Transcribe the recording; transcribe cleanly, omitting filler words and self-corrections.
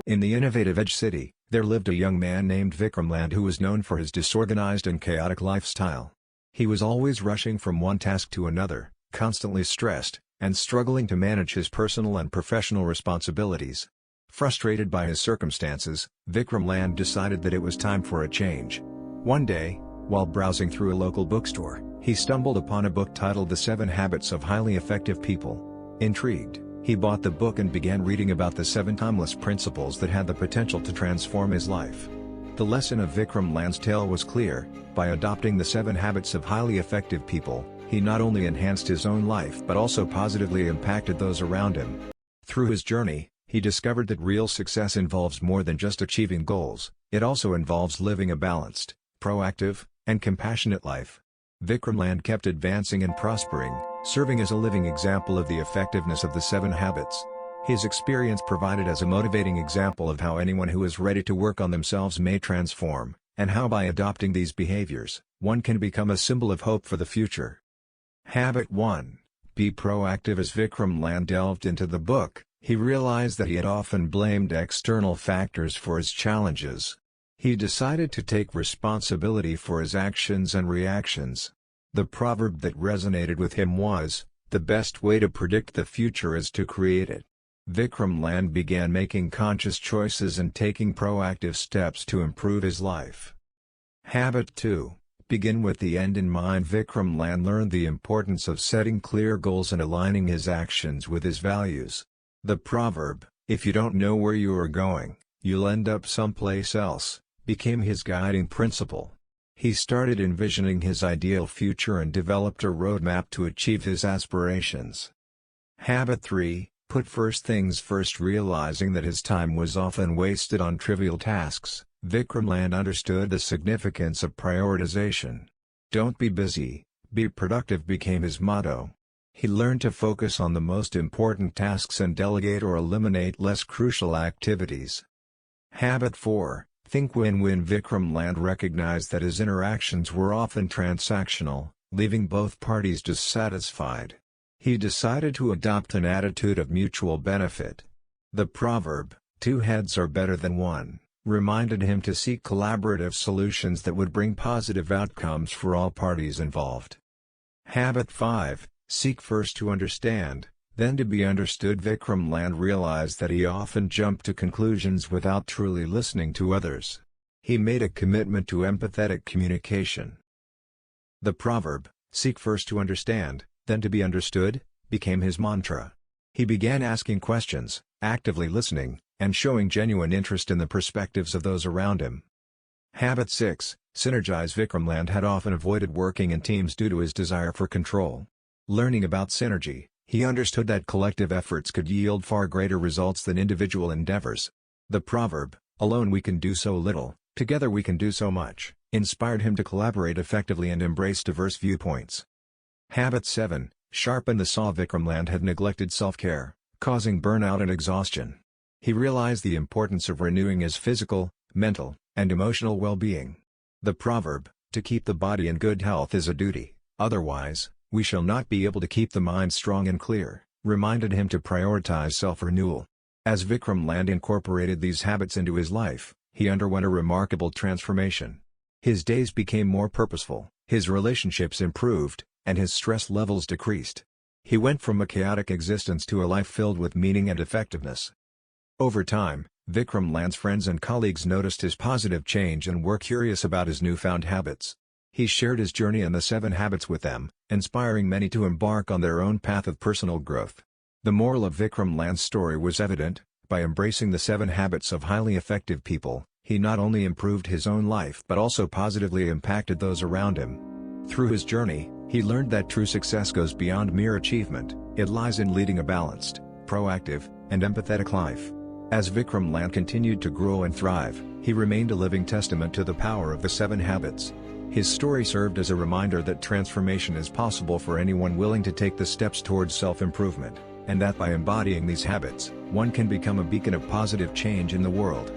In the innovative Edge City, there lived a young man named Vikram Land who was known for his disorganized and chaotic lifestyle. He was always rushing from one task to another, constantly stressed, and struggling to manage his personal and professional responsibilities. Frustrated by his circumstances, Vikram Land decided that it was time for a change. One day, while browsing through a local bookstore, he stumbled upon a book titled The 7 Habits of Highly Effective People. Intrigued, he bought the book and began reading about the 7 timeless principles that had the potential to transform his life. The lesson of Vikram Land's tale was clear: by adopting the 7 habits of highly effective people, he not only enhanced his own life but also positively impacted those around him. Through his journey, he discovered that real success involves more than just achieving goals, it also involves living a balanced, proactive, and compassionate life. Vikram Land kept advancing and prospering, serving as a living example of the effectiveness of the 7 habits. His experience provided as a motivating example of how anyone who is ready to work on themselves may transform, and how by adopting these behaviors, one can become a symbol of hope for the future. Habit 1. Be proactive. As Vikram Land delved into the book, he realized that he had often blamed external factors for his challenges. He decided to take responsibility for his actions and reactions. The proverb that resonated with him was, "The best way to predict the future is to create it." Vikram Land began making conscious choices and taking proactive steps to improve his life. Habit 2. Begin with the end in mind. Vikram Land learned the importance of setting clear goals and aligning his actions with his values. The proverb, "If you don't know where you are going, you'll end up someplace else," became his guiding principle. He started envisioning his ideal future and developed a roadmap to achieve his aspirations. Habit 3. Put first things first. Realizing that his time was often wasted on trivial tasks, Vikram Land understood the significance of prioritization. "Don't be busy, be productive" became his motto. He learned to focus on the most important tasks and delegate or eliminate less crucial activities. Habit 4. Think win-win. Vikram Land recognized that his interactions were often transactional, leaving both parties dissatisfied. He decided to adopt an attitude of mutual benefit. The proverb, "Two heads are better than one," reminded him to seek collaborative solutions that would bring positive outcomes for all parties involved. Habit 5. Seek first to understand, then to be understood. Vikram Land realized that he often jumped to conclusions without truly listening to others. He made a commitment to empathetic communication. The proverb, "Seek first to understand, then to be understood," became his mantra. He began asking questions, actively listening, and showing genuine interest in the perspectives of those around him. Habit 6. Synergize. Vikram Land had often avoided working in teams due to his desire for control. Learning about synergy, he understood that collective efforts could yield far greater results than individual endeavors. The proverb, "Alone we can do so little, together we can do so much," inspired him to collaborate effectively and embrace diverse viewpoints. Habit 7. Sharpen the saw. Vikram Land had neglected self-care, causing burnout and exhaustion. He realized the importance of renewing his physical, mental, and emotional well-being. The proverb, "To keep the body in good health is a duty, otherwise, we shall not be able to keep the mind strong and clear," reminded him to prioritize self-renewal. As Vikram Land incorporated these habits into his life, he underwent a remarkable transformation. His days became more purposeful, his relationships improved, and his stress levels decreased. He went from a chaotic existence to a life filled with meaning and effectiveness. Over time, Vikram Land's friends and colleagues noticed his positive change and were curious about his newfound habits. He shared his journey and the 7 habits with them, inspiring many to embark on their own path of personal growth. The moral of Vikram Land's story was evident: by embracing the 7 habits of highly effective people, he not only improved his own life but also positively impacted those around him. Through his journey, he learned that true success goes beyond mere achievement, it lies in leading a balanced, proactive, and empathetic life. As Vikram Land continued to grow and thrive, he remained a living testament to the power of the 7 habits. His story served as a reminder that transformation is possible for anyone willing to take the steps towards self-improvement, and that by embodying these habits, one can become a beacon of positive change in the world.